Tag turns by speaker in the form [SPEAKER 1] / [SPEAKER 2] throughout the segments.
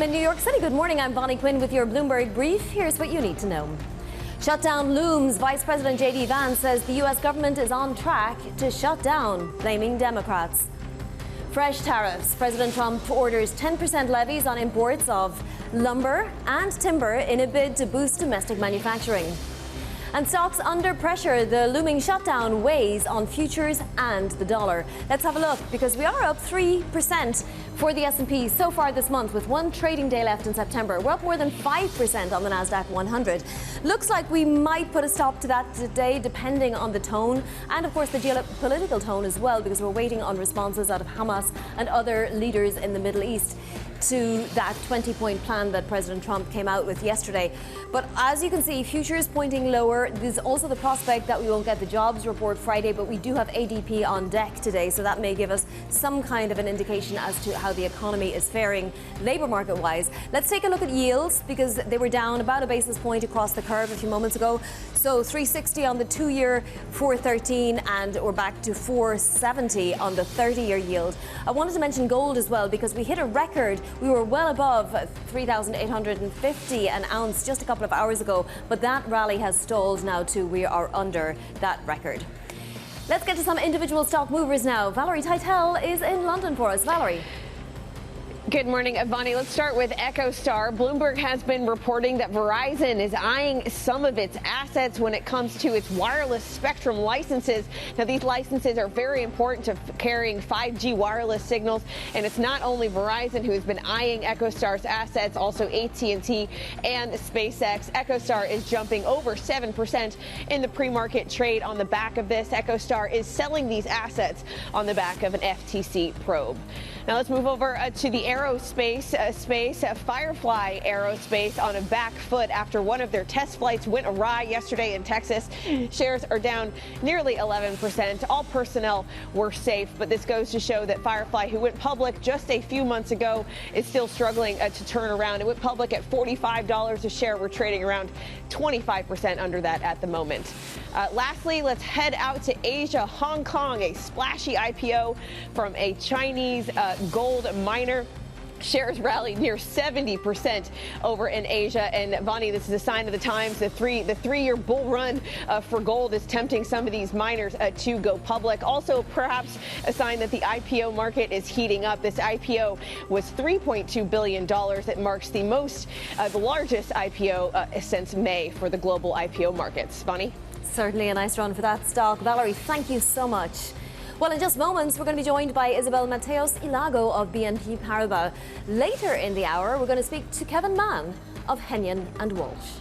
[SPEAKER 1] time in New York City. Good morning, I'm Bonnie Quinn with your Bloomberg Brief. Here's what you need to know. Shutdown looms. Vice President JD Vance says the U.S. government is on track to shut down, blaming Democrats. Fresh tariffs. President Trump orders 10% levies on imports of lumber and timber in a bid to boost domestic manufacturing. And stocks under pressure. The looming shutdown weighs on futures and the dollar. Let's have a look, because we are up 3% for the S&P so far this month, with one trading day left in September. We're up more than 5% on the Nasdaq 100. Looks like we might put a stop to that today, depending on the tone, and of course the geopolitical tone as well, because we're waiting on responses out of Hamas and other leaders in the Middle East to that 20-point plan that President Trump came out with yesterday. But as you can see, futures pointing lower. There's also the prospect that we won't get the jobs report Friday, but we do have ADP on deck today, so that may give us some kind of an indication as to how the economy is faring labour market-wise. Let's take a look at yields, because they were down about a basis point across the curve a few moments ago. So 360 on the 2-year, 413, and we're back to 470 on the 30-year yield. I wanted to mention gold as well, because we hit a record. We were well above 3,850 an ounce just a couple of hours ago, but that rally has stalled now too. We are under that record. Let's get to some individual stock movers now. Valerie Titel is in London for us. Valerie.
[SPEAKER 2] Good morning, Bonnie. Let's start with EchoStar. Bloomberg has been reporting that Verizon is eyeing some of its assets when it comes to its wireless spectrum licenses. Now, these licenses are very important to carrying 5G wireless signals, and it's not only Verizon who has been eyeing EchoStar's assets, also AT&T and SpaceX. EchoStar is jumping over 7% in the pre-market trade on the back of this. EchoStar is selling these assets on the back of an FTC probe. Now let's move over to the aerospace space. Firefly Aerospace on a back foot after one of their test flights went awry yesterday in Texas. Shares are down nearly 11%. All personnel were safe, but this goes to show that Firefly, who went public just a few months ago, is still struggling to turn around. It went public at $45 a share. We're trading around 25% under that at the moment. Lastly, let's head out to Asia. Hong Kong, a splashy IPO from a Chinese gold miner. Shares rallied near 70% over in Asia. And Bonnie, this is a sign of the times. The three-year bull run for gold is tempting some of these miners to go public. Also, perhaps a sign that the IPO market is heating up. This IPO was $3.2 billion. It marks the largest IPO since May for the global IPO markets. Bonnie?
[SPEAKER 1] Certainly a nice run for that stock. Valerie, thank you so much. Well, in just moments, we're going to be joined by Isabelle Mateos Lago of BNP Paribas. Later in the hour, we're going to speak to Kevin Mahn of Hennion and Walsh.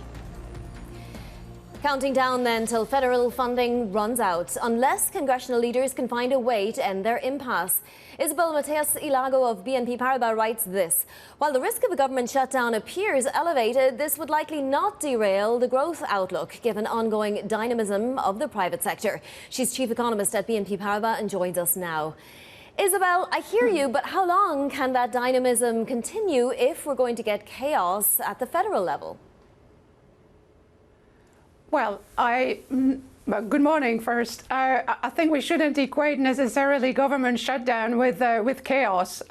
[SPEAKER 1] Counting down then till federal funding runs out, unless congressional leaders can find a way to end their impasse. Isabelle Mateos Lago of BNP Paribas writes this: while the risk of a government shutdown appears elevated, this would likely not derail the growth outlook, given ongoing dynamism of the private sector. She's chief economist at BNP Paribas and joins us now. Isabelle, I hear you, but how long can that dynamism continue if we're going to get chaos at the federal level?
[SPEAKER 3] Well, good morning first. I think we shouldn't equate necessarily government shutdown with chaos.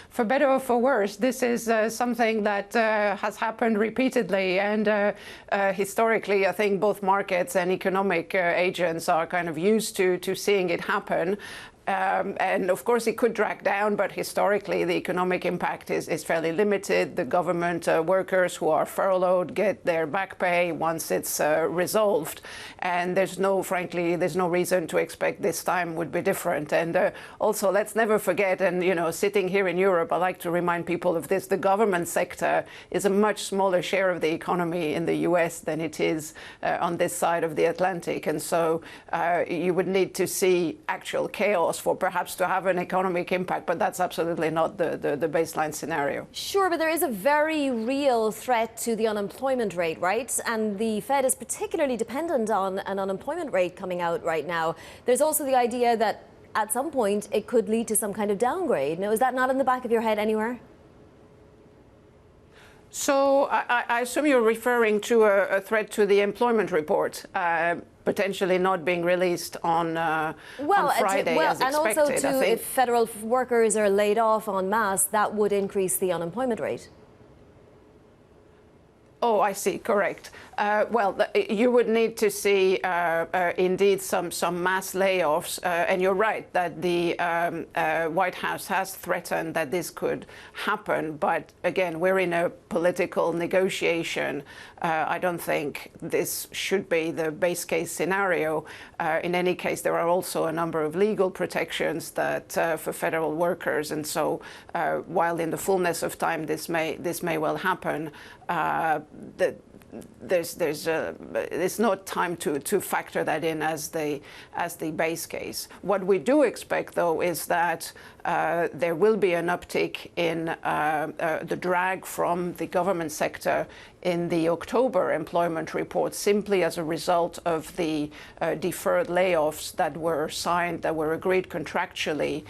[SPEAKER 3] For better or for worse, this is something that has happened repeatedly, and historically, I think both markets and economic agents are kind of used to seeing it happen. And of course, it could drag down, but historically, the economic impact is fairly limited. The government workers who are furloughed get their back pay once it's resolved. And frankly, there's no reason to expect this time would be different. And also, let's never forget, and, sitting here in Europe, I like to remind people of this, the government sector is a much smaller share of the economy in the US than it is on this side of the Atlantic. And so you would need to see actual chaos for perhaps to have an economic impact, but that's absolutely not the baseline scenario.
[SPEAKER 1] Sure, but there is a very real threat to the unemployment rate, right? And the Fed is particularly dependent on an unemployment rate coming out right now. There's also the idea that at some point it could lead to some kind of downgrade. Now, is that not in the back of your head anywhere?
[SPEAKER 3] So I assume you're referring to a threat to the employment report. Potentially not being released on Friday as expected.
[SPEAKER 1] And also, too, if federal workers are laid off en masse, that would increase the unemployment rate.
[SPEAKER 3] Oh, I see. Correct. Well, you would need to see indeed some mass layoffs. And you're right that the White House has threatened that this could happen. But again, we're in a political negotiation. I don't think this should be the base case scenario. In any case, there are also a number of legal protections that for federal workers. And so while in the fullness of time this may well happen, there's not time to factor that in as the base case. What we do expect, though, is that there will be an uptick in the drag from the government sector in the October employment report, simply as a result of the deferred layoffs that were signed, that were agreed contractually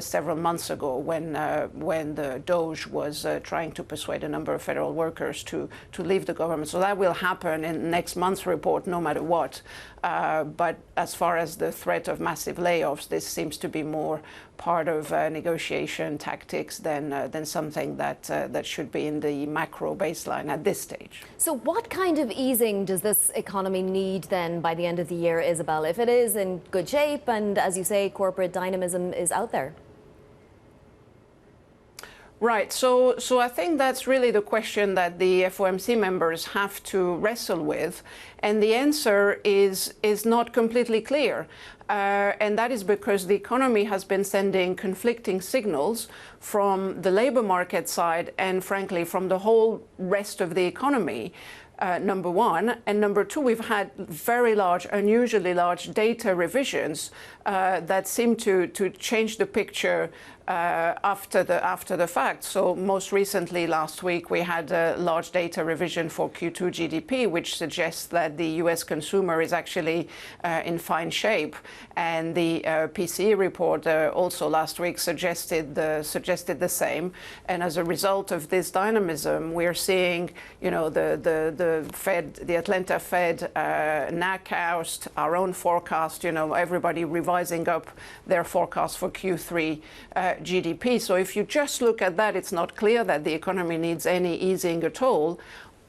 [SPEAKER 3] several months ago when the DOJ was trying to persuade a number of federal workers to leave the government. So that will happen in next month's report, no matter what. But as far as the threat of massive layoffs, this seems to be more part of negotiation tactics than something that should be in the macro baseline at this stage.
[SPEAKER 1] So what kind of easing does this economy need then by the end of the year, Isabelle, if it is in good shape and, as you say, corporate dynamism is out there?
[SPEAKER 3] Right. So I think that's really the question that the FOMC members have to wrestle with. And the answer is not completely clear. And that is because the economy has been sending conflicting signals from the labor market side and, frankly, from the whole rest of the economy. Number one. And number two, we've had very large, unusually large data revisions that seem to change the picture after the fact. So most recently, last week, we had a large data revision for Q2 GDP, which suggests that the U.S. consumer is actually in fine shape. And the PCE report also last week suggested the same. And as a result of this dynamism, we're seeing, the Fed, the Atlanta Fed, NACOUST, our own forecast, everybody revising up their forecast for Q3 GDP. So if you just look at that, it's not clear that the economy needs any easing at all.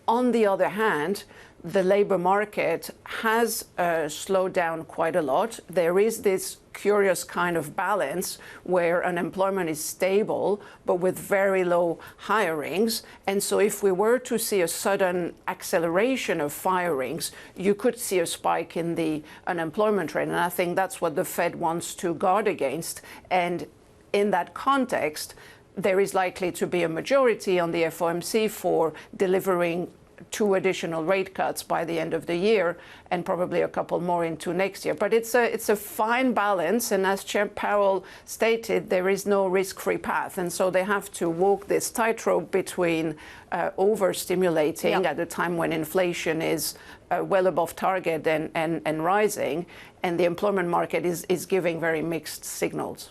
[SPEAKER 3] On the other hand, the labor market has slowed down quite a lot. There is this curious kind of balance where unemployment is stable, but with very low hirings. And so if we were to see a sudden acceleration of firings, you could see a spike in the unemployment rate. And I think that's what the Fed wants to guard against. And in that context, there is likely to be a majority on the FOMC for delivering 2 additional rate cuts by the end of the year, and probably a couple more into next year. But it's a fine balance, and as Chair Powell stated, there is no risk-free path, and so they have to walk this tightrope between overstimulating at a time when inflation is well above target and rising, and the employment market is giving very mixed signals.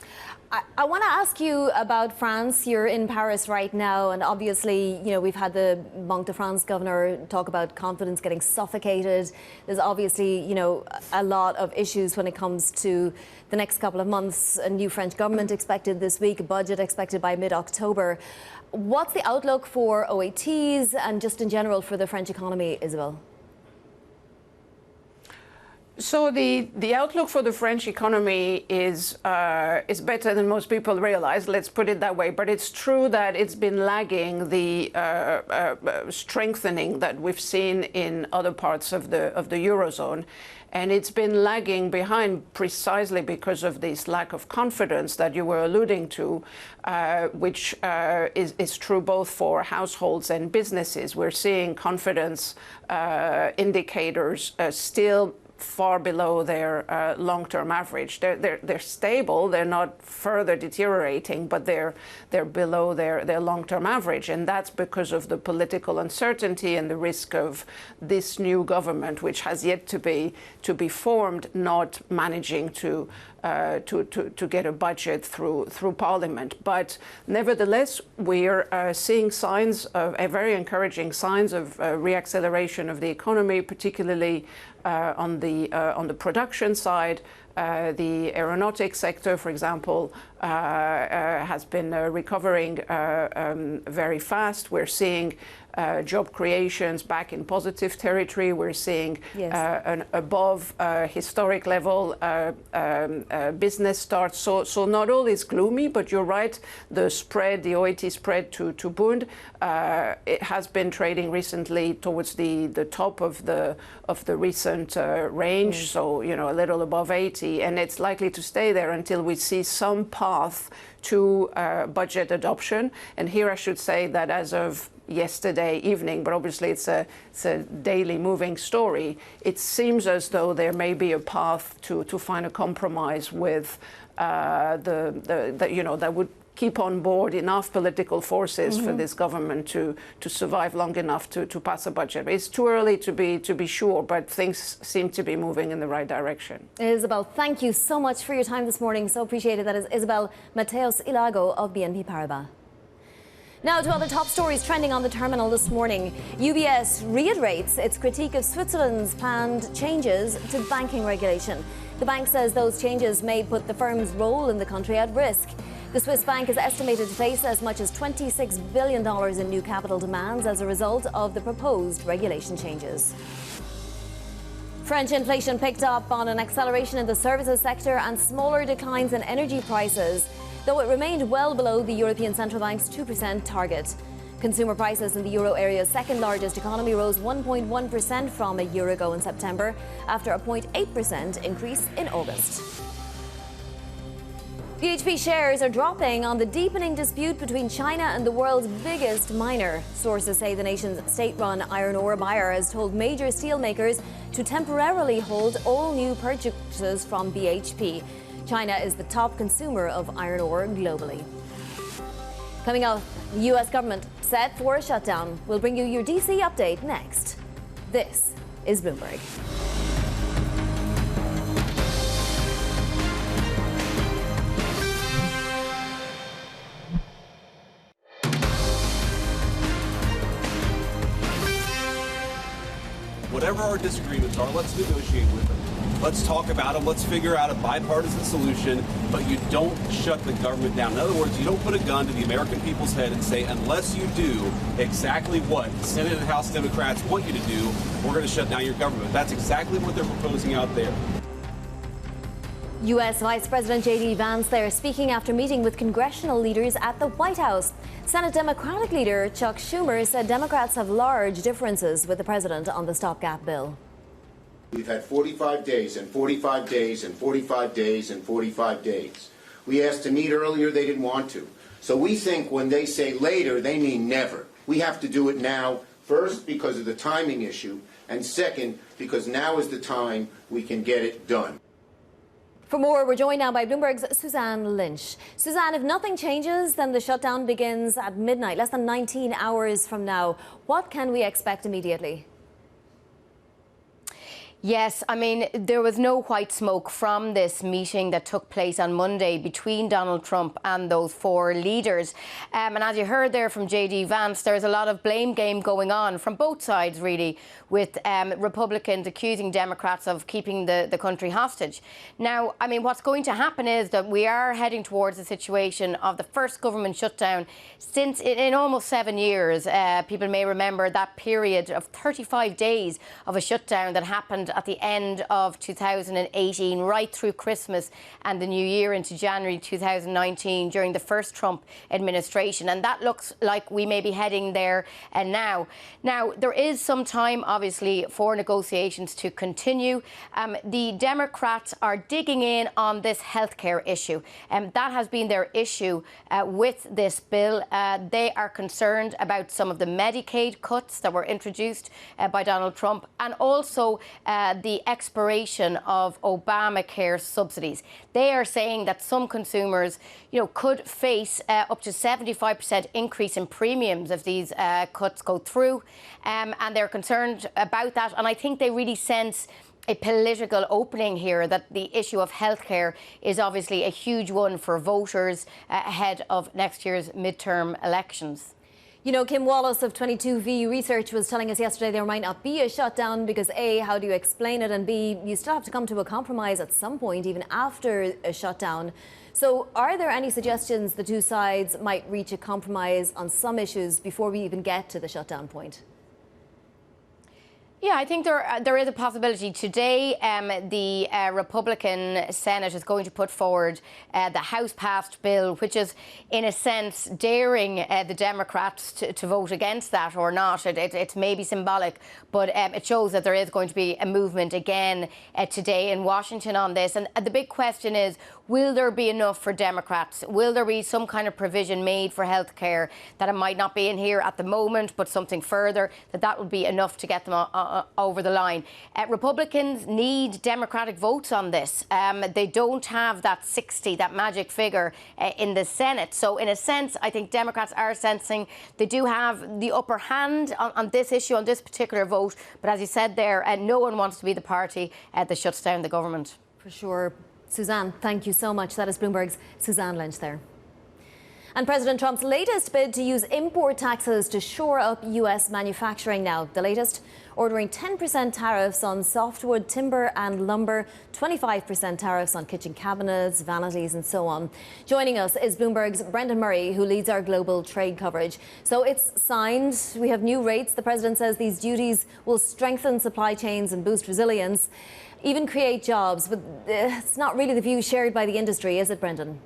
[SPEAKER 1] I want to ask you about France. You're in Paris right now, and obviously, we've had the Banque de France governor talk about confidence getting suffocated. There's obviously, a lot of issues when it comes to the next couple of months. A new French government expected this week, a budget expected by mid-October. What's the outlook for OATs and just in general for the French economy, Isabelle?
[SPEAKER 3] So the outlook for the French economy is better than most people realize. Let's put it that way. But it's true that it's been lagging the strengthening that we've seen in other parts of the Eurozone. And it's been lagging behind precisely because of this lack of confidence that you were alluding to, which is true both for households and businesses. We're seeing confidence indicators still far below their long-term average. They're stable. They're not further deteriorating, but they're below their long-term average, and that's because of the political uncertainty and the risk of this new government, which has yet to be formed, not managing to get a budget through Parliament. But nevertheless, we're seeing signs of very encouraging signs of reacceleration of the economy, particularly on the production side. The aeronautics sector, for example, has been recovering very fast. We're seeing job creations back in positive territory. We're seeing an above historic level business starts. So not all is gloomy, but you're right. The spread, the OAT spread to Bund, it has been trading recently towards the top of the recent range. So a little above 80, and it's likely to stay there until we see some path to budget adoption. And here I should say that as of yesterday evening, but obviously it's a daily moving story, it seems as though there may be a path to find a compromise with that would keep on board enough political forces for this government to survive long enough to pass a budget. It's too early to be sure, but things seem to be moving in the right direction.
[SPEAKER 1] Isabelle, thank you so much for your time this morning. So appreciated. That is Isabelle Mateos Lago of BNP Paribas. Now to other top stories trending on the terminal this morning. UBS reiterates its critique of Switzerland's planned changes to banking regulation. The bank says those changes may put the firm's role in the country at risk. The Swiss bank is estimated to face as much as $26 billion in new capital demands as a result of the proposed regulation changes. French inflation picked up on an acceleration in the services sector and smaller declines in energy prices, though it remained well below the European Central Bank's 2% target. Consumer prices in the euro area's second largest economy rose 1.1% from a year ago in September, after a 0.8% increase in August. BHP shares are dropping on the deepening dispute between China and the world's biggest miner. Sources say the nation's state-run iron ore buyer has told major steelmakers to temporarily hold all new purchases from BHP. China is the top consumer of iron ore globally. Coming up, the U.S. government set for a shutdown. We'll bring you your DC update next. This is Bloomberg.
[SPEAKER 4] Whatever our disagreements are, let's negotiate with them. Let's talk about them. Let's figure out a bipartisan solution, but you don't shut the government down. In other words, you don't put a gun to the American people's head and say, unless you do exactly what Senate and House Democrats want you to do, we're going to shut down your government. That's exactly what they're proposing out there.
[SPEAKER 1] U.S. Vice President JD Vance there speaking after meeting with congressional leaders at the White House. Senate Democratic leader Chuck Schumer said Democrats have large differences with the president on the stopgap bill.
[SPEAKER 5] We've had 45 days and 45 days and 45 days and 45 days. We asked to meet earlier, they didn't want to. So we think when they say later, they mean never. We have to do it now, first because of the timing issue, and second because now is the time we can get it done.
[SPEAKER 1] For more, we're joined now by Bloomberg's Suzanne Lynch. Suzanne, if nothing changes, then the shutdown begins at midnight, less than 19 hours from now. What can we expect immediately?
[SPEAKER 6] Yes, I mean, there was no white smoke from this meeting that took place on Monday between Donald Trump and those four leaders. And as you heard there from JD Vance, there's a lot of blame game going on from both sides, really, with Republicans accusing Democrats of keeping the country hostage. Now, I mean, what's going to happen is that we are heading towards a situation of the first government shutdown since in almost 7 years. People may remember that period of 35 days of a shutdown that happened at the end of 2018, right through Christmas and the New Year into January 2019 during the first Trump administration. And that looks like we may be heading there now. Now, there is some time, obviously, for negotiations to continue. The Democrats are digging in on this healthcare issue. That has been their issue with this bill. They are concerned about some of the Medicaid cuts that were introduced by Donald Trump, and also the expiration of Obamacare subsidies. They are saying that some consumers, could face up to 75% increase in premiums if these cuts go through, and they're concerned about that. And I think they really sense a political opening here, that the issue of healthcare is obviously a huge one for voters ahead of next year's midterm elections.
[SPEAKER 1] You know, Kim Wallace of 22V Research was telling us yesterday there might not be a shutdown because A, how do you explain it? And B, you still have to come to a compromise at some point, even after a shutdown. So are there any suggestions the two sides might reach a compromise on some issues before we even get to the shutdown point?
[SPEAKER 6] Yeah, I think there is a possibility. Today, the Republican Senate is going to put forward the House-passed bill, which is, in a sense, daring the Democrats to vote against that or not. It's maybe symbolic, but it shows that there is going to be a movement again today in Washington on this. And the big question is, will there be enough for Democrats? Will there be some kind of provision made for health care that it might not be in here at the moment, but something further, that would be enough to get them over the line? Republicans need Democratic votes on this. They don't have that 60, that magic figure in the Senate. So in a sense, I think Democrats are sensing they do have the upper hand on this issue, on this particular vote. But as you said there, no one wants to be the party that shuts down the government.
[SPEAKER 1] For sure. Suzanne, thank you so much. That is Bloomberg's Suzanne Lynch there. And President Trump's latest bid to use import taxes to shore up US manufacturing now. The latest, ordering 10% tariffs on softwood, timber and lumber, 25% tariffs on kitchen cabinets, vanities and so on. Joining us is Bloomberg's Brendan Murray, who leads our global trade coverage. So it's signed. We have new rates. The president says these duties will strengthen supply chains and boost resilience, even create jobs. But it's not really the view shared by the industry, is it, Brendan?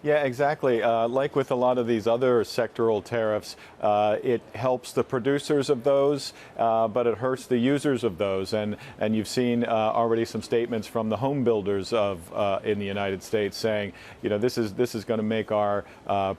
[SPEAKER 7] Yeah, exactly. Like with a lot of these other sectoral tariffs, it helps the producers of those, but it hurts the users of those. And you've seen already some statements from the home builders in the United States saying, you know, this is going to make our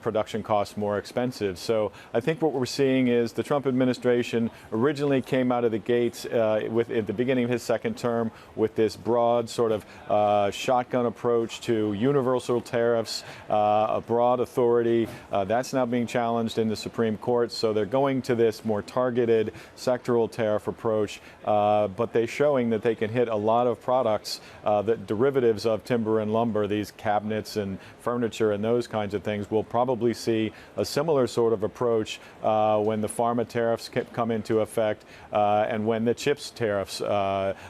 [SPEAKER 7] production costs more expensive. So I think what we're seeing is the Trump administration originally came out of the gates at the beginning of his second term with this broad sort of shotgun approach to universal tariffs. A broad authority. That's now being challenged in the Supreme Court. So they're going to this more targeted sectoral tariff approach, but they're showing that they can hit a lot of products, the derivatives of timber and lumber, these cabinets and furniture and those kinds of things. We'll probably see a similar sort of approach when the pharma tariffs come into effect and when the chips tariffs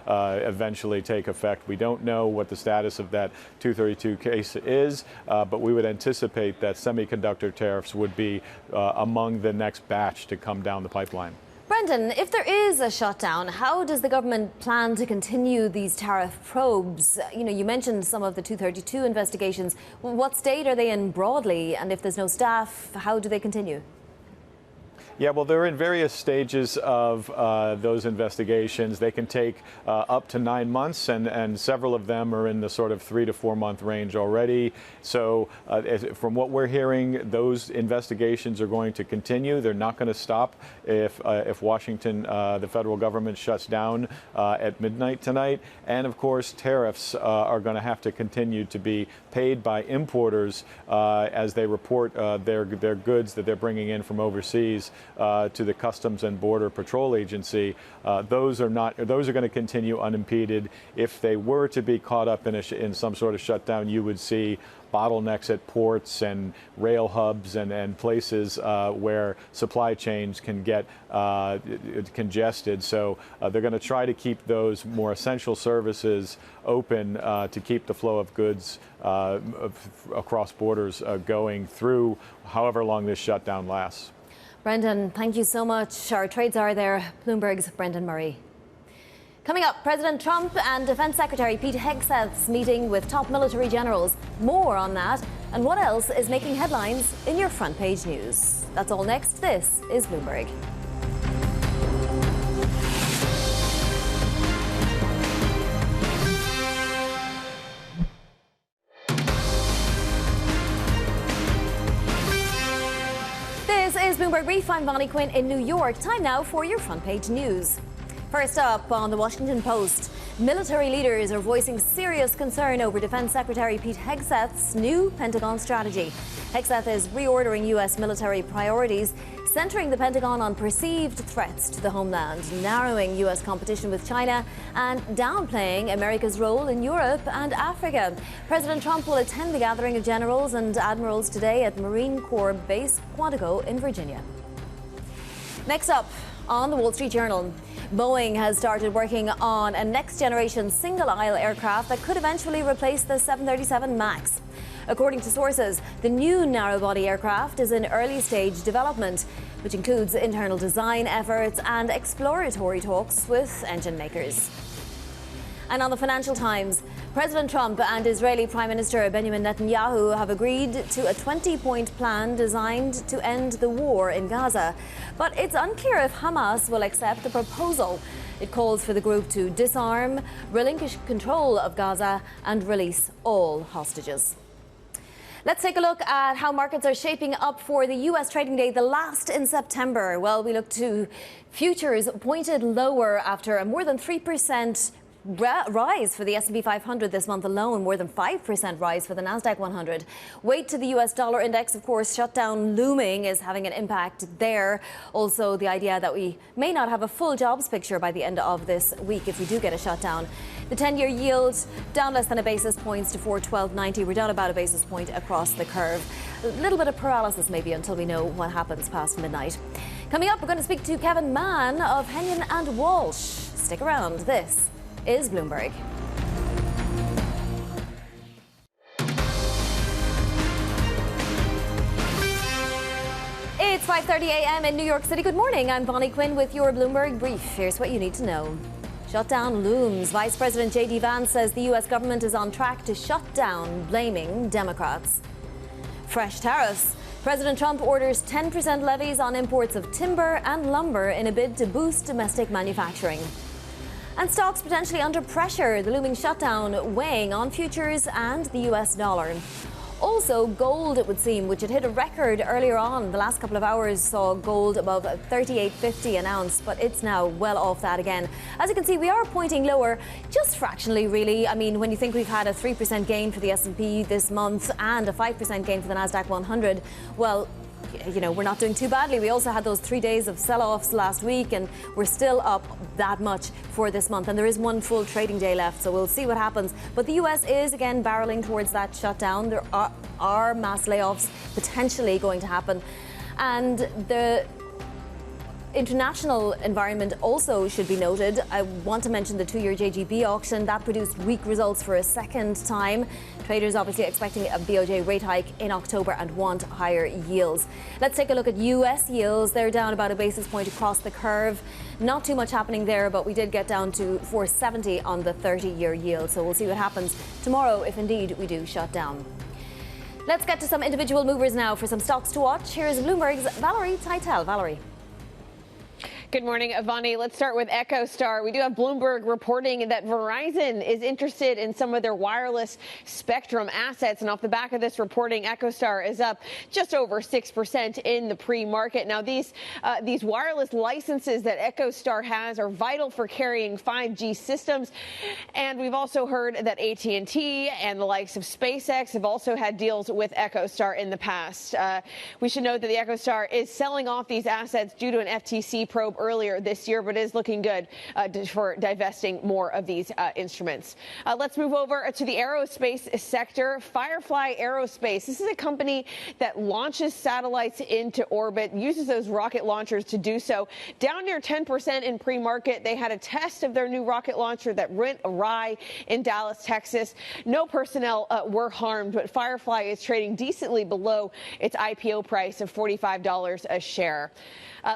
[SPEAKER 7] eventually take effect. We don't know what the status of that 232 case is, but we would anticipate that semiconductor tariffs would be among the next batch to come down the pipeline.
[SPEAKER 1] Brendan, if there is a shutdown, how does the government plan to continue these tariff probes? You know, you mentioned some of the 232 investigations. What state are they in broadly? And if there's no staff, how do they continue?
[SPEAKER 7] Yeah, well, they're in various stages of those investigations. They can take up to 9 months, and several of them are in the sort of 3 to 4 month range already. So from what we're hearing, those investigations are going to continue. They're not going to stop if Washington, the federal government, shuts down at midnight tonight. And of course, tariffs are going to have to continue to be paid by importers as they report their goods that they're bringing in from overseas to the Customs and Border Patrol Agency. Those are going to continue unimpeded. If they were to be caught up in some sort of shutdown, you would see bottlenecks at ports and rail hubs and places where supply chains can get congested. So they're going to try to keep those more essential services open to keep the flow of goods across borders going through however long this shutdown lasts.
[SPEAKER 1] Brendan, thank you so much. Our trades are there. Bloomberg's Brendan Murray. Coming up, President Trump and Defense Secretary Pete Hegseth's meeting with top military generals. More on that and what else is making headlines in your front page news. That's all next. This is Bloomberg. This is Bloomberg Brief. I'm Bonnie Quinn in New York. Time now for your front page news. First up on the Washington Post, military leaders are voicing serious concern over Defense Secretary Pete Hegseth's new Pentagon strategy. Hegseth is reordering U.S. military priorities, centering the Pentagon on perceived threats to the homeland, narrowing U.S. competition with China, and downplaying America's role in Europe and Africa. President Trump will attend the gathering of generals and admirals today at Marine Corps Base Quantico in Virginia. Next up on the Wall Street Journal, Boeing has started working on a next-generation single-aisle aircraft that could eventually replace the 737 MAX. According to sources, the new narrow-body aircraft is in early-stage development, which includes internal design efforts and exploratory talks with engine makers. And on the Financial Times, President Trump and Israeli Prime Minister Benjamin Netanyahu have agreed to a 20-point plan designed to end the war in Gaza. But it's unclear if Hamas will accept the proposal. It calls for the group to disarm, relinquish control of Gaza, and release all hostages. Let's take a look at how markets are shaping up for the U.S. trading day, the last in September. Well, we look to futures pointed lower after a more than 3% rise for the S&P 500 this month alone, more than 5% rise for the Nasdaq 100. Weight to the US dollar index, of course, shutdown looming is having an impact there. Also, the idea that we may not have a full jobs picture by the end of this week if we do get a shutdown. The 10-year yield down less than a basis point to 412.90. We're down about a basis point across the curve. A little bit of paralysis maybe until we know what happens past midnight. Coming up, we're going to speak to Kevin Mahn of Hennion and Walsh. Stick around. This is Bloomberg. It's 5:30 a.m. in New York City. Good morning. I'm Bonnie Quinn with your Bloomberg Brief. Here's what you need to know. Shutdown looms. Vice President JD Vance says the U.S. government is on track to shut down, blaming Democrats. Fresh tariffs. President Trump orders 10% levies on imports of timber and lumber in a bid to boost domestic manufacturing. And stocks potentially under pressure, the looming shutdown weighing on futures and the US dollar. Also, gold, it would seem, which had hit a record earlier on. The last couple of hours saw gold above $38.50 an ounce, but it's now well off that again. As you can see, we are pointing lower, just fractionally, really. I mean, when you think we've had a 3% gain for the S&P this month and a 5% gain for the Nasdaq 100, well, you know, we're not doing too badly. We also had those 3 days of sell-offs last week, and we're still up that much for this month. And there is one full trading day left, so we'll see what happens. But the U.S. is, again, barreling towards that shutdown. There are mass layoffs potentially going to happen. And the international environment also should be noted. I want to mention the 2-year JGB auction. That produced weak results for a second time. Traders obviously expecting a BOJ rate hike in October and want higher yields. Let's take a look at US yields. They're down about a basis point across the curve. Not too much happening there, but we did get down to 470 on the 30-year yield. So we'll see what happens tomorrow if indeed we do shut down. Let's get to some individual movers now for some stocks to watch. Here's Bloomberg's Valerie Teitel. Valerie.
[SPEAKER 2] Good morning, Ivani. Let's start with EchoStar. We do have Bloomberg reporting that Verizon is interested in some of their wireless spectrum assets. And off the back of this reporting, EchoStar is up just over 6% in the pre-market. Now, these wireless licenses that EchoStar has are vital for carrying 5G systems. And we've also heard that AT&T and the likes of SpaceX have also had deals with EchoStar in the past. We should note that the EchoStar is selling off these assets due to an FTC probe earlier this year, but is looking good for divesting more of these instruments. Let's move over to the aerospace sector. Firefly Aerospace. This is a company that launches satellites into orbit, uses those rocket launchers to do so. Down near 10% in pre-market. They had a test of their new rocket launcher that went awry in Dallas, Texas. No personnel were harmed, but Firefly is trading decently below its IPO price of $45 a share.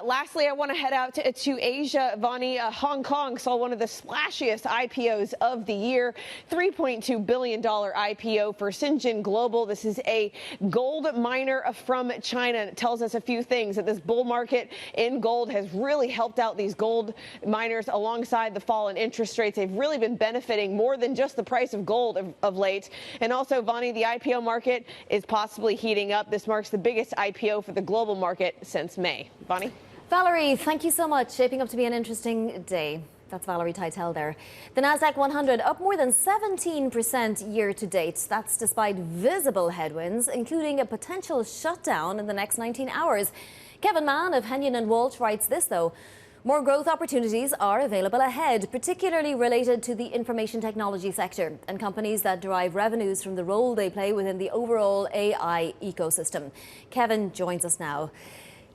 [SPEAKER 2] Lastly, I want to head out to Asia. Vani, Hong Kong saw one of the splashiest IPOs of the year, $3.2 billion IPO for Shenzhen Global. This is a gold miner from China. It tells us a few things, that this bull market in gold has really helped out these gold miners alongside the fall in interest rates. They've really been benefiting more than just the price of gold of late. And also, Vani, the IPO market is possibly heating up. This marks the biggest IPO for the global market since May. Vani?
[SPEAKER 1] Valerie, thank you so much. Shaping up to be an interesting day. That's Valerie Teitel there. The Nasdaq 100 up more than 17% year to date. That's despite visible headwinds, including a potential shutdown in the next 19 hours. Kevin Mahn of Hennion and Walsh writes this, though. More growth opportunities are available ahead, particularly related to the information technology sector and companies that derive revenues from the role they play within the overall AI ecosystem. Kevin joins us now.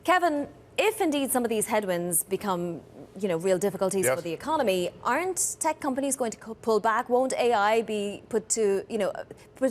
[SPEAKER 1] Kevin, if indeed some of these headwinds become, real difficulties for the economy, aren't tech companies going to pull back? Won't AI be put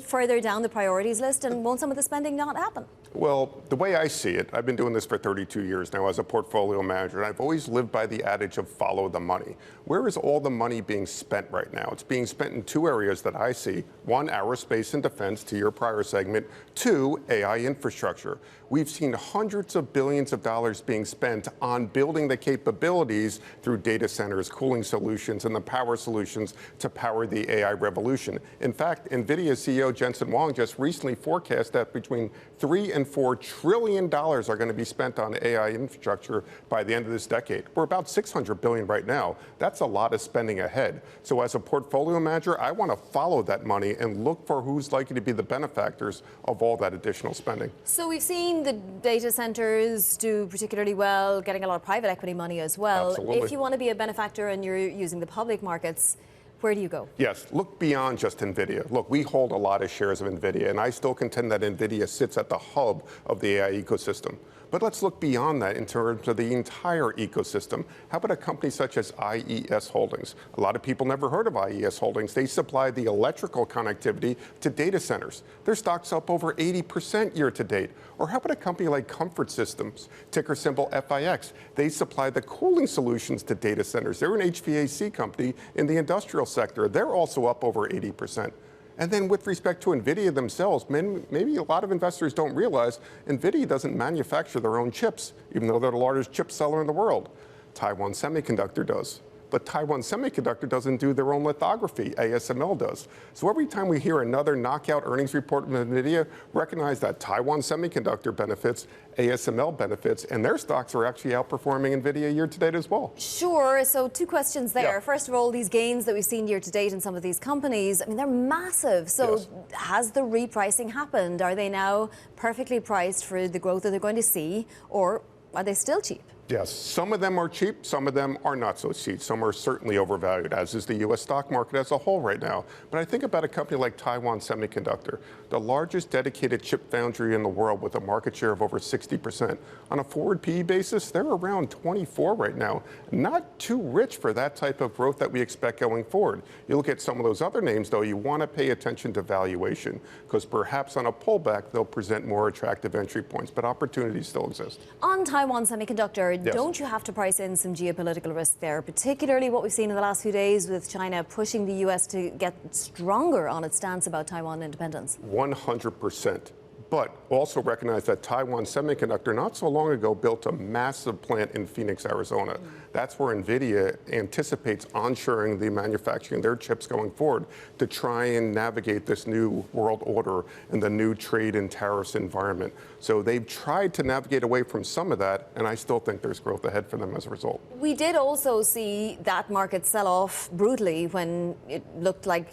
[SPEAKER 1] further down the priorities list, and won't some of the spending not happen?
[SPEAKER 8] Well, the way I see it, I've been doing this for 32 years now as a portfolio manager, and I've always lived by the adage of follow the money. Where is all the money being spent right now? It's being spent in two areas that I see. One, aerospace and defense, to your prior segment. Two, AI infrastructure. We've seen hundreds of billions of dollars being spent on building the capabilities through data centers, cooling solutions, and the power solutions to power the AI revolution. In fact, NVIDIA CEO Jensen Huang just recently forecast that between $3 and $4 trillion are going to be spent on AI infrastructure by the end of this decade. We're about $600 billion right now. That's a lot of spending ahead. So as a portfolio manager, I want to follow that money and look for who's likely to be the benefactors of all that additional spending.
[SPEAKER 1] So we've seen the data centers do particularly well, getting a lot of private equity money as well.
[SPEAKER 8] Absolutely.
[SPEAKER 1] If you want to be a benefactor and you're using the public markets, where do you go?
[SPEAKER 8] Yes, look beyond just NVIDIA. Look, we hold a lot of shares of NVIDIA, and I still contend that NVIDIA sits at the hub of the AI ecosystem. But let's look beyond that in terms of the entire ecosystem. How about a company such as IES Holdings? A lot of people never heard of IES Holdings. They supply the electrical connectivity to data centers. Their stock's up over 80% year to date. Or how about a company like Comfort Systems, ticker symbol FIX? They supply the cooling solutions to data centers. They're an HVAC company in the industrial sector. They're also up over 80%. And then with respect to NVIDIA themselves, maybe a lot of investors don't realize NVIDIA doesn't manufacture their own chips, even though they're the largest chip seller in the world. Taiwan Semiconductor does. But Taiwan Semiconductor doesn't do their own lithography. ASML does. So every time we hear another knockout earnings report from NVIDIA, recognize that Taiwan Semiconductor benefits, ASML benefits, and their stocks are actually outperforming NVIDIA year to date as well.
[SPEAKER 1] Sure. So two questions there.
[SPEAKER 8] Yeah.
[SPEAKER 1] First of all, these gains that we've seen year to date in some of these companies, I mean, they're massive. So
[SPEAKER 8] Yes.
[SPEAKER 1] Has the repricing happened? Are they now perfectly priced for the growth that they're going to see, or are they still cheap?
[SPEAKER 8] Yes, some of them are cheap, some of them are not so cheap. Some are certainly overvalued, as is the U.S. stock market as a whole right now. But I think about a company like Taiwan Semiconductor, the largest dedicated chip foundry in the world with a market share of over 60%. On a forward PE basis, they're around 24 right now. Not too rich for that type of growth that we expect going forward. You look at some of those other names, though, you want to pay attention to valuation, because perhaps on a pullback, they'll present more attractive entry points, but opportunities still exist.
[SPEAKER 1] On Taiwan Semiconductor,
[SPEAKER 8] Yes.
[SPEAKER 1] don't you have to price in some geopolitical risk there, particularly what we've seen in the last few days with China pushing the U.S. to get stronger on its stance about Taiwan independence?
[SPEAKER 8] 100%. But also recognize that Taiwan Semiconductor not so long ago built a massive plant in Phoenix, Arizona. That's where NVIDIA anticipates onshoring the manufacturing of their chips going forward to try and navigate this new world order and the new trade and tariffs environment. So they've tried to navigate away from some of that, and I still think there's growth ahead for them as a result.
[SPEAKER 1] We did also see that market sell off brutally when it looked like,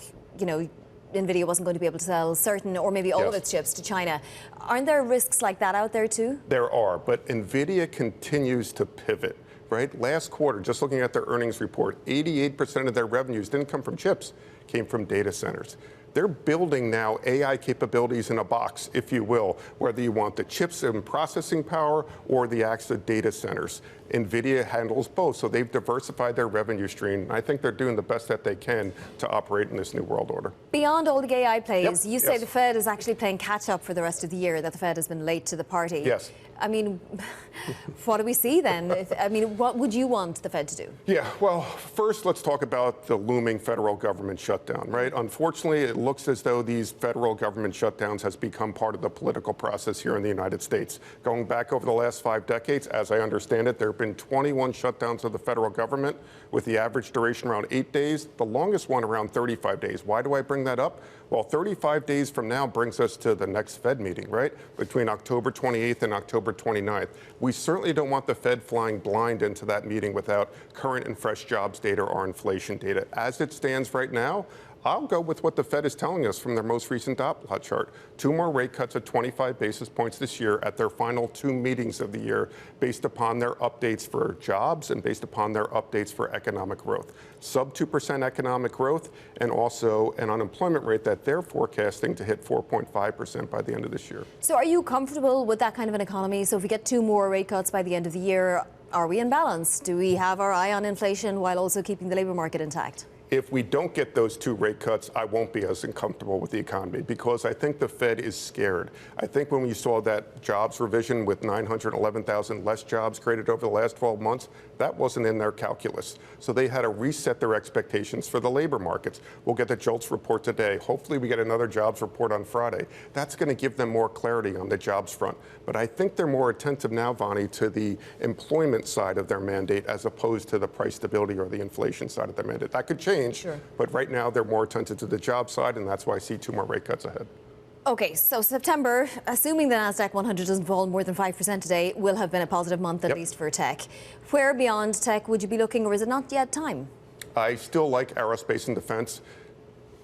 [SPEAKER 1] NVIDIA wasn't going to be able to sell certain or maybe all of its chips to China. Aren't there risks like that out there too?
[SPEAKER 8] There are, but NVIDIA continues to pivot, right? Last quarter, just looking at their earnings report, 88% of their revenues didn't come from chips, came from data centers. They're building now AI capabilities in a box, if you will, whether you want the chips and processing power or the actual data centers. NVIDIA handles both, so they've diversified their revenue stream. I think they're doing the best that they can to operate in this new world order.
[SPEAKER 1] Beyond all the AI plays, you say
[SPEAKER 8] Yes.
[SPEAKER 1] the Fed is actually playing catch up for the rest of the year, that the Fed has been late to the party.
[SPEAKER 8] Yes.
[SPEAKER 1] I mean, what do we see then? What would you want the Fed to do?
[SPEAKER 8] Yeah, well, first let's talk about the looming federal government shutdown, right? Unfortunately, it looks as though these federal government shutdowns has become part of the political process here in the United States. Going back over the last 5 decades, as I understand it, there have been 21 shutdowns of the federal government with the average duration around 8 days, the longest one around 35 days. Why do I bring that up? Well, 35 days from now brings us to the next Fed meeting, right? Between October 28th and October October 29th. We certainly don't want the Fed flying blind into that meeting without current and fresh jobs data or inflation data. As it stands right now, I'll go with what the Fed is telling us from their most recent dot plot chart. 2 more rate cuts of 25 basis points this year at their final 2 meetings of the year based upon their updates for jobs and based upon their updates for economic growth. Sub 2% economic growth and also an unemployment rate that they're forecasting to hit 4.5% by the end of this year.
[SPEAKER 1] So are you comfortable with that kind of an economy? So if we get 2 more rate cuts by the end of the year, are we in balance? Do we have our eye on inflation while also keeping the labour market intact?
[SPEAKER 8] If we don't get those 2 rate cuts, I won't be as uncomfortable with the economy because I think the Fed is scared. I think when we saw that jobs revision with 911,000 less jobs created over the last 12 months, that wasn't in their calculus. So they had to reset their expectations for the labor markets. We'll get the JOLTS report today. Hopefully we get another jobs report on Friday. That's going to give them more clarity on the jobs front. But I think they're more attentive now, Vonnie, to the employment side of their mandate as opposed to the price stability or the inflation side of their mandate. That could change. Sure. But right now, they're more attentive to the job side, and that's why I see 2 more rate cuts ahead.
[SPEAKER 1] Okay, so September, assuming the NASDAQ 100 doesn't fall more than 5% today, will have been a positive month, at least for tech. Where beyond tech would you be looking, or is it not yet time?
[SPEAKER 8] I still like aerospace and defense,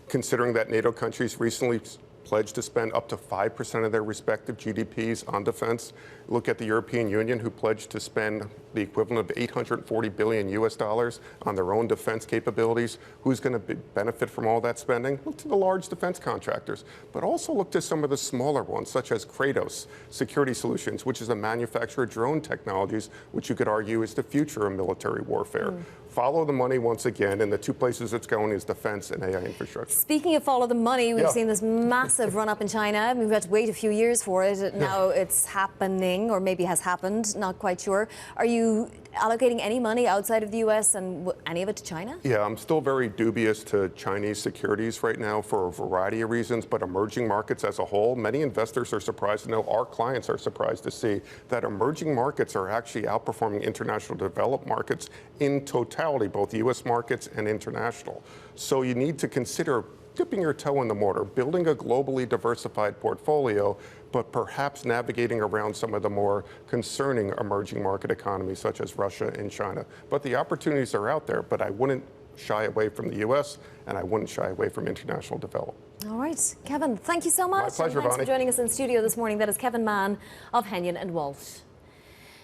[SPEAKER 8] considering that NATO countries recently pledged to spend up to 5% of their respective GDPs on defense. Look at the European Union, who pledged to spend the equivalent of $840 billion US dollars on their own defense capabilities. Who's going to benefit from all that spending? Look to the large defense contractors, but also look to some of the smaller ones, such as Kratos Security Solutions, which is a manufacturer of drone technologies, which you could argue is the future of military warfare. Follow the money once again, and the 2 places it's going is defense and AI infrastructure.
[SPEAKER 1] Speaking of follow the money, we've seen this massive run up in China. We've had to wait a few years for it. Now it's happening, or maybe has happened, not quite sure. Are you allocating any money outside of the US and any of it to China?
[SPEAKER 8] Yeah, I'm still very dubious to Chinese securities right now for a variety of reasons, but emerging markets as a whole, many investors are surprised to know, our clients are surprised to see that emerging markets are actually outperforming international developed markets in totality, both US markets and international. So you need to consider dipping your toe in the water, building a globally diversified portfolio, but perhaps navigating around some of the more concerning emerging market economies such as Russia and China. But the opportunities are out there, but I wouldn't shy away from the U.S. and I wouldn't shy away from international development.
[SPEAKER 1] All right, Kevin, thank you so much.
[SPEAKER 8] My pleasure,
[SPEAKER 1] Thanks for joining us in studio this morning. That is Kevin Mahn of Hennion and Walsh.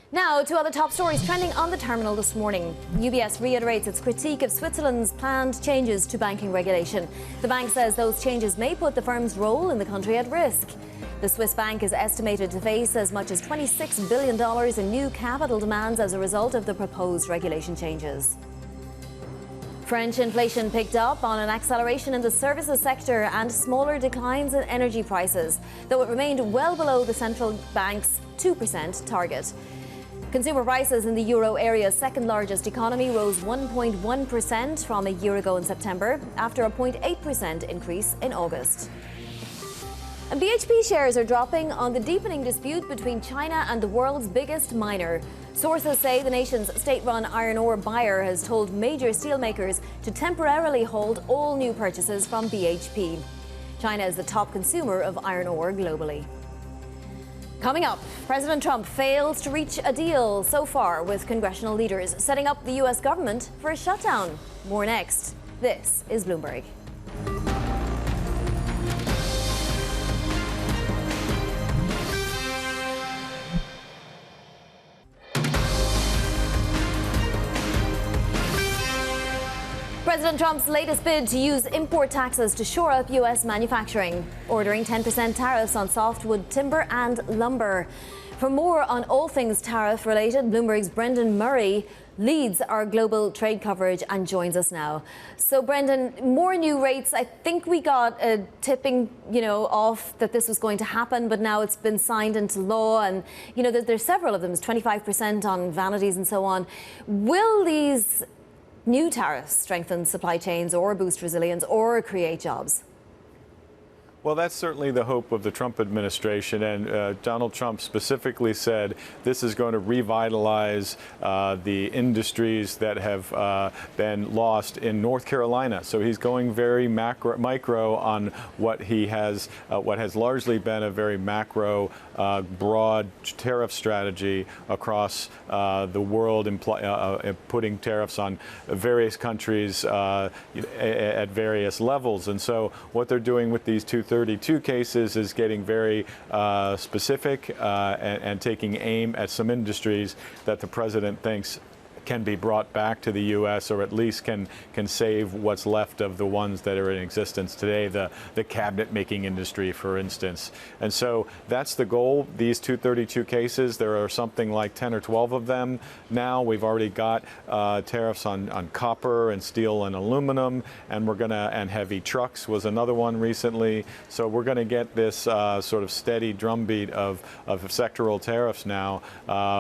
[SPEAKER 1] Now to other top stories trending on the terminal this morning. UBS reiterates its critique of Switzerland's planned changes to banking regulation. The bank says those changes may put the firm's role in the country at risk. The Swiss bank is estimated to face as much as $26 billion in new capital demands as a result of the proposed regulation changes. French inflation picked up on an acceleration in the services sector and smaller declines in energy prices, though it remained well below the central bank's 2% target. Consumer prices in the euro area's second largest economy rose 1.1% from a year ago in September, after a 0.8% increase in August. And BHP shares are dropping on the deepening dispute between China and the world's biggest miner. Sources say the nation's state-run iron ore buyer has told major steelmakers to temporarily hold all new purchases from BHP. China is the top consumer of iron ore globally. Coming up, President Trump fails to reach a deal so far with congressional leaders, setting up the U.S. government for a shutdown. More next. This is Bloomberg. President Trump's latest bid to use import taxes to shore up U.S. manufacturing, ordering 10% tariffs on softwood timber and lumber. For more on all things tariff-related, Bloomberg's Brendan Murray leads our global trade coverage and joins us now. So, Brendan, more new rates. I think we got a tipping, off that this was going to happen, but now it's been signed into law, and there's several of them. It's 25% on vanities and so on. Will these new tariffs strengthen supply chains or boost resilience or create jobs?
[SPEAKER 7] Well, that's certainly the hope of the Trump administration, and Donald Trump specifically said this is going to revitalize the industries that have been lost in North Carolina. So he's going very micro on what has largely been a very macro, broad tariff strategy across the world, putting tariffs on various countries at various levels. And so what they're doing with these 232 cases is getting very specific and taking aim at some industries that the president thinks can be brought back to the U.S. or at least can save what's left of the ones that are in existence today, the cabinet making industry, for instance. And so that's the goal. These 232 cases, there are something like 10 or 12 of them now. We've already got tariffs on copper and steel and aluminum, and and heavy trucks was another one recently. So we're going to get this sort of steady drumbeat of sectoral tariffs now,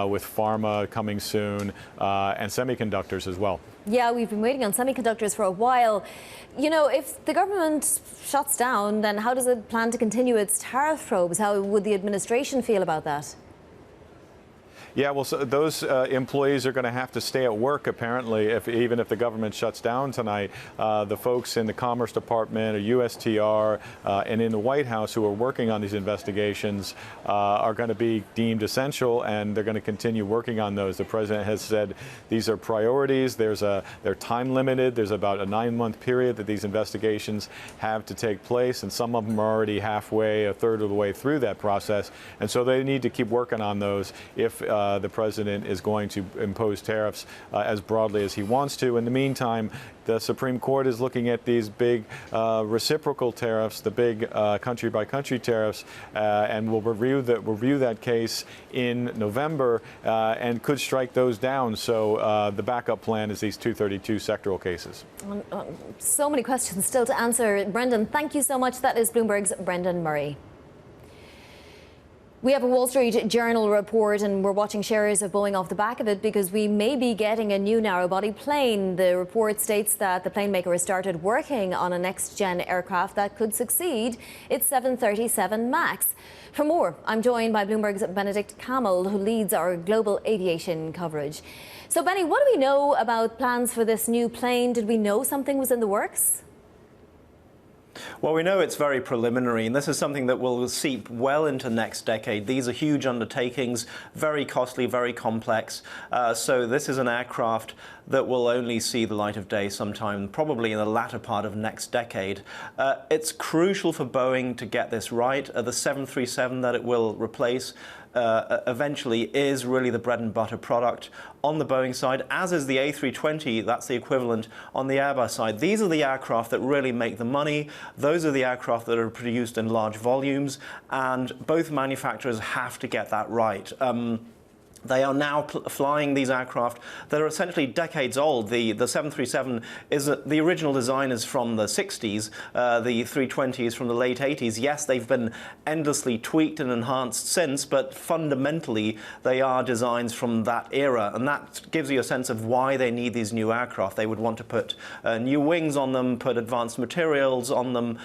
[SPEAKER 7] with pharma coming soon, and semiconductors as well.
[SPEAKER 1] Yeah, we've been waiting on semiconductors for a while. You know, if the government shuts down, then how does it plan to continue its tariff probes? How would the administration feel about that?
[SPEAKER 7] Yeah, well, so those employees are going to have to stay at work, apparently, even if the government shuts down tonight. The folks in the Commerce Department or USTR and in the White House who are working on these investigations are going to be deemed essential, and they're going to continue working on those. The president has said these are priorities. They're time limited. There's about a 9-month period that these investigations have to take place, and some of them are already halfway, a third of the way through that process. And so they need to keep working on those if the president is going to impose tariffs as broadly as he wants to. In the meantime, the Supreme Court is looking at these big reciprocal tariffs, the big country-by-country tariffs, and will review that case in November and could strike those down. So the backup plan is these 232 sectoral cases.
[SPEAKER 1] So many questions still to answer. Brendan, thank you so much. That is Bloomberg's Brendan Murray. We have a Wall Street Journal report, and we're watching shares of Boeing off the back of it because we may be getting a new narrow-body plane. The report states that the plane maker has started working on a next-gen aircraft that could succeed its 737 MAX. For more, I'm joined by Bloomberg's Benedict Kamel, who leads our global aviation coverage. So, Benny, what do we know about plans for this new plane? Did we know something was in the works?
[SPEAKER 9] Well, we know it's very preliminary, and this is something that will seep well into next decade. These are huge undertakings, very costly, very complex. So this is an aircraft that will only see the light of day sometime, probably in the latter part of next decade. It's crucial for Boeing to get this right. The 737 that it will replace eventually is really the bread and butter product on the Boeing side, as is the A320. That's the equivalent on the Airbus side. These are the aircraft that really make the money. Those are the aircraft that are produced in large volumes, and both manufacturers have to get that right. They are now flying these aircraft that are essentially decades old. The 737 the original design is from the 60s. The 320 is from the late 80s. Yes, they've been endlessly tweaked and enhanced since, but fundamentally they are designs from that era, and that gives you a sense of why they need these new aircraft. They would want to put new wings on them, put advanced materials on them,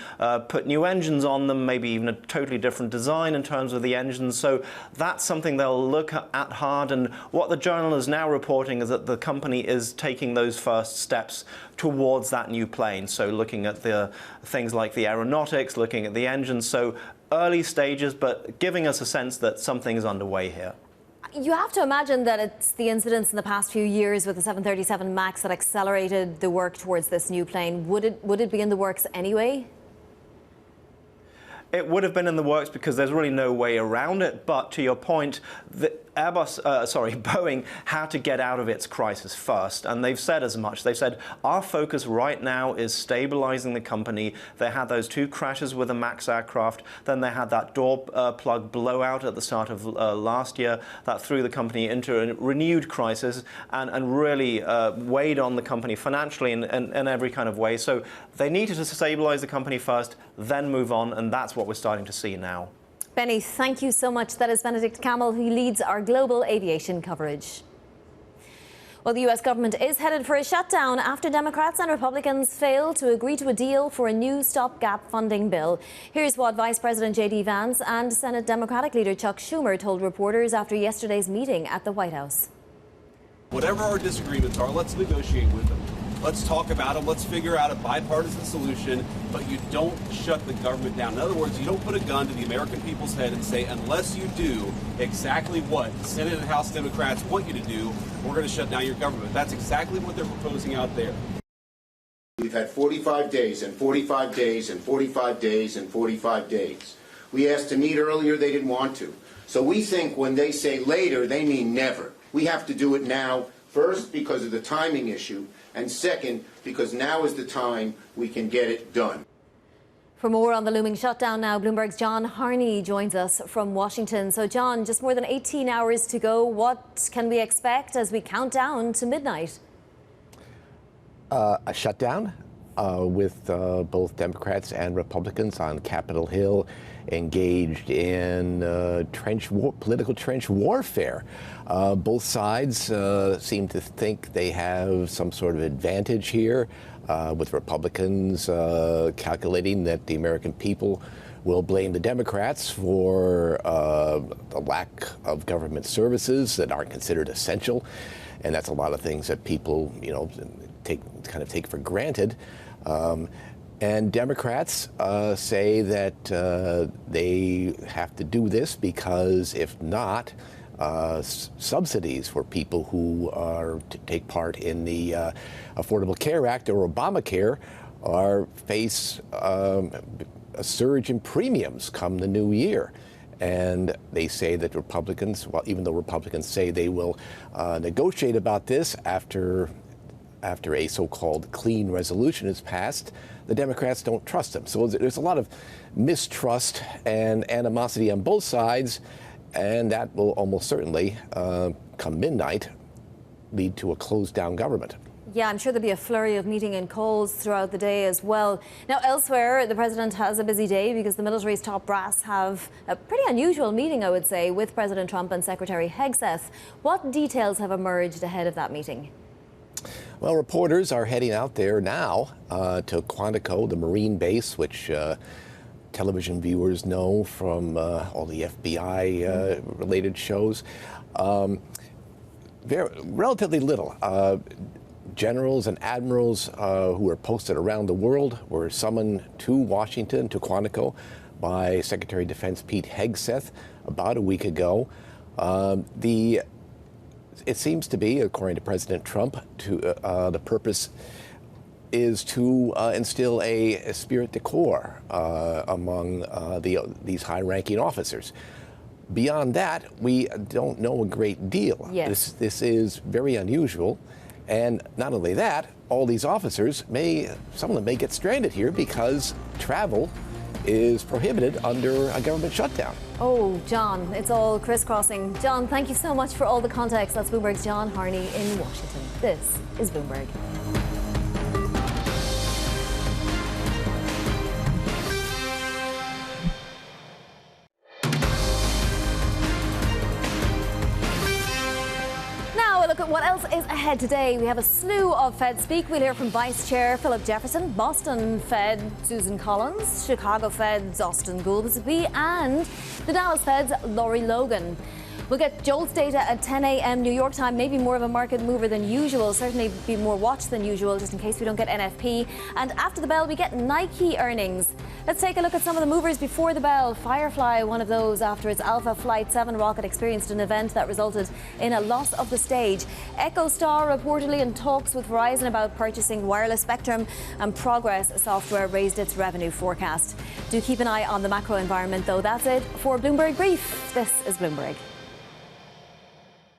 [SPEAKER 9] put new engines on them, maybe even a totally different design in terms of the engines. So that's something they'll look at hard. And what the Journal is now reporting is that the company is taking those first steps towards that new plane. So looking at the things like the aeronautics, looking at the engines. So early stages, but giving us a sense that something is underway here.
[SPEAKER 1] You have to imagine that it's the incidents in the past few years with the 737 MAX that accelerated the work towards this new plane. Would it be in the works anyway?
[SPEAKER 9] It would have been in the works because there's really no way around it. But to your point, Boeing had to get out of its crisis first, and they've said as much. They've said our focus right now is stabilizing the company. They had those 2 crashes with the MAX aircraft, then they had that door plug blowout at the start of last year that threw the company into a renewed crisis and really weighed on the company financially in every kind of way. So they needed to stabilize the company first, then move on, and that's what we're starting to see now.
[SPEAKER 1] Benny, thank you so much. That is Benedict Kamel, who leads our global aviation coverage. Well, the U.S. government is headed for a shutdown after Democrats and Republicans failed to agree to a deal for a new stopgap funding bill. Here's what Vice President JD Vance and Senate Democratic leader Chuck Schumer told reporters after yesterday's meeting at the White House.
[SPEAKER 4] Whatever our disagreements are, let's negotiate with them. Let's talk about them. Let's figure out a bipartisan solution, but you don't shut the government down. In other words, you don't put a gun to the American people's head and say, unless you do exactly what the Senate and House Democrats want you to do, we're going to shut down your government. That's exactly what they're proposing out there.
[SPEAKER 5] We've had 45 days and 45 days and 45 days and 45 days. We asked to meet earlier. They didn't want to. So we think when they say later, they mean never. We have to do it now, first because of the timing issue, and second, because now is the time we can get it done.
[SPEAKER 1] For more on the looming shutdown now, Bloomberg's John Harney joins us from Washington. So, John, just more than 18 hours to go. What can we expect as we count down to midnight?
[SPEAKER 10] A shutdown with both Democrats and Republicans on Capitol Hill engaged in political trench warfare. Both sides seem to think they have some sort of advantage here, with Republicans calculating that the American people will blame the Democrats for the lack of government services that aren't considered essential. And that's a lot of things that people, take for granted. And Democrats say that they have to do this because if not, subsidies for people who are to take part in the Affordable Care Act or Obamacare face a surge in premiums come the new year. And they say that Republicans, well, even though Republicans say they will negotiate about this after a so-called clean resolution is passed, the Democrats don't trust them. So there's a lot of mistrust and animosity on both sides, and that will almost certainly, come midnight, lead to a closed-down government.
[SPEAKER 1] Yeah, I'm sure there'll be a flurry of meeting and calls throughout the day as well. Now, elsewhere, the president has a busy day because the military's top brass have a pretty unusual meeting, I would say, with President Trump and Secretary Hegseth. What details have emerged ahead of that meeting?
[SPEAKER 10] Well, reporters are heading out there now to Quantico, the Marine base, which television viewers know from all the FBI-related shows. Relatively little. Generals and admirals who are posted around the world were summoned to Washington, to Quantico, by Secretary of Defense Pete Hegseth about a week ago. It seems to be, according to President Trump, the purpose is to instill a spirit de corps among these high-ranking officers. Beyond that, we don't know a great deal.
[SPEAKER 1] Yes.
[SPEAKER 10] This is very unusual. And not only that, all these officers some of them may get stranded here because travel is prohibited under a government shutdown.
[SPEAKER 1] Oh, John, it's all crisscrossing. John, thank you so much for all the context. That's Bloomberg's John Harney in Washington. This is Bloomberg. Look at what else is ahead today. We have a slew of Fed speak. We'll hear from Vice Chair Philip Jefferson, Boston Fed Susan Collins, Chicago Fed's Austin Goolsbee, and the Dallas Fed's Lori Logan. We'll get JOLTS data at 10 a.m. New York time, maybe more of a market mover than usual, certainly be more watched than usual, just in case we don't get NFP. And after the bell, we get Nike earnings. Let's take a look at some of the movers before the bell. Firefly, one of those after its Alpha Flight 7 rocket experienced an event that resulted in a loss of the stage. EchoStar reportedly in talks with Verizon about purchasing wireless spectrum, and Progress Software raised its revenue forecast. Do keep an eye on the macro environment, though. That's it for Bloomberg Brief. This is Bloomberg.